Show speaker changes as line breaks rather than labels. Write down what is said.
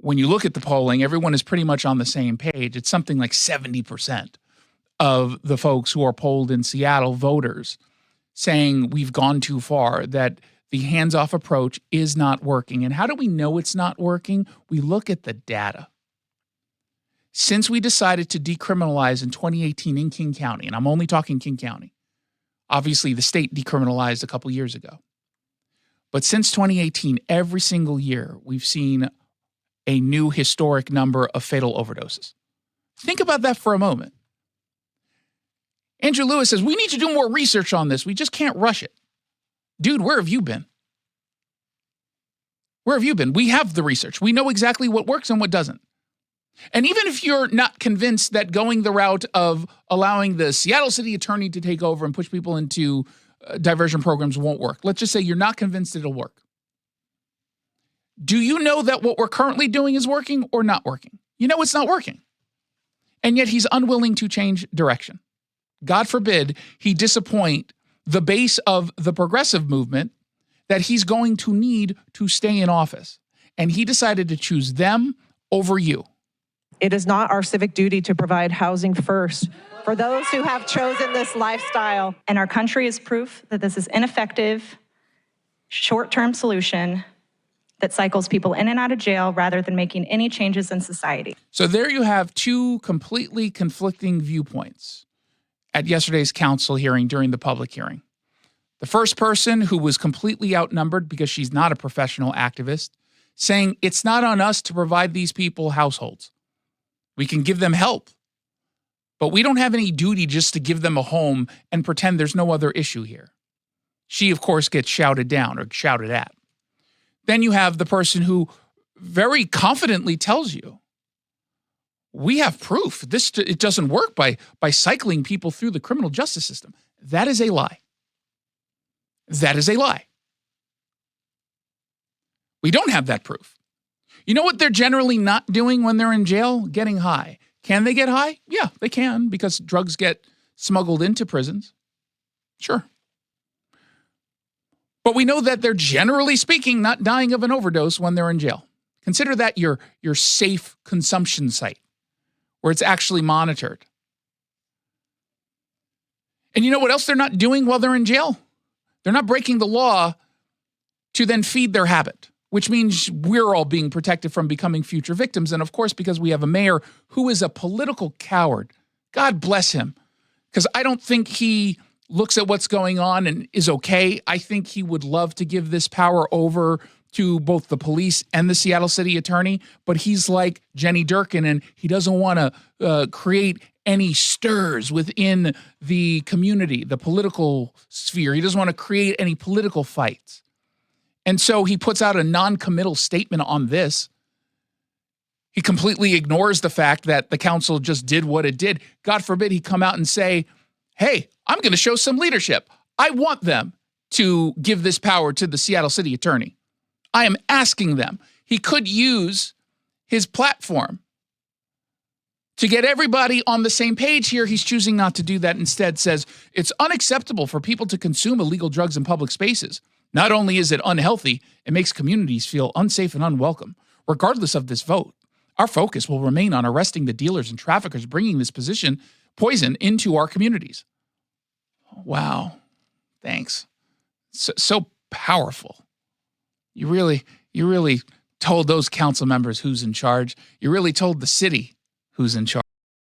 when you look at the polling, everyone is pretty much on the same page. It's something like 70% of the folks who are polled in Seattle, voters, saying we've gone too far, that the hands-off approach is not working. And how do we know it's not working? We look at the data. Since we decided to decriminalize in 2018 in King County, and I'm only talking King County, obviously the state decriminalized a couple years ago, but since 2018, every single year, we've seen a new historic number of fatal overdoses. Think about that for a moment. Andrew Lewis says, we need to do more research on this. We just can't rush it. Dude, where have you been? Where have you been? We have the research. We know exactly what works and what doesn't. And even if you're not convinced that going the route of allowing the Seattle city attorney to take over and push people into diversion programs won't work. Let's just say you're not convinced it'll work. Do you know that what we're currently doing is working or not working? You know it's not working. And yet he's unwilling to change direction. God forbid he disappoint the base of the progressive movement that he's going to need to stay in office. And he decided to choose them over you.
It is not our civic duty to provide housing first for those who have chosen this lifestyle.
And our country is proof that this is ineffective, short-term solution that cycles people in and out of jail rather than making any changes in society.
So there you have two completely conflicting viewpoints at yesterday's council hearing during the public hearing. The first person, who was completely outnumbered because she's not a professional activist, saying it's not on us to provide these people households. We can give them help, but we don't have any duty just to give them a home and pretend there's no other issue here. She, of course, gets shouted down or shouted at. Then you have the person who very confidently tells you, we have proof. It doesn't work by cycling people through the criminal justice system. That is a lie. That is a lie. We don't have that proof. You know what they're generally not doing when they're in jail? Getting high. Can they get high? Yeah, they can, because drugs get smuggled into prisons. Sure. But we know that they're, generally speaking, not dying of an overdose when they're in jail. Consider that your safe consumption site where it's actually monitored. And you know what else they're not doing while they're in jail? They're not breaking the law to then feed their habit, which means we're all being protected from becoming future victims. And of course, because we have a mayor who is a political coward, God bless him, because I don't think he looks at what's going on and is okay. I think he would love to give this power over to both the police and the Seattle city attorney, but he's like Jenny Durkin, and he doesn't want to create any stirs within the community, the political sphere. He doesn't want to create any political fights. And so he puts out a non-committal statement on this. He completely ignores the fact that the council just did what it did. God forbid he come out and say, hey, I'm going to show some leadership. I want them to give this power to the Seattle city attorney. I am asking them. He could use his platform to get everybody on the same page here. He's choosing not to do that. Instead says it's unacceptable for people to consume illegal drugs in public spaces. Not only is it unhealthy, it makes communities feel unsafe and unwelcome. Regardless of this vote, our focus will remain on arresting the dealers and traffickers bringing this poison into our communities. Wow. Thanks. So powerful. You really told those council members who's in charge. You really told the city who's in charge.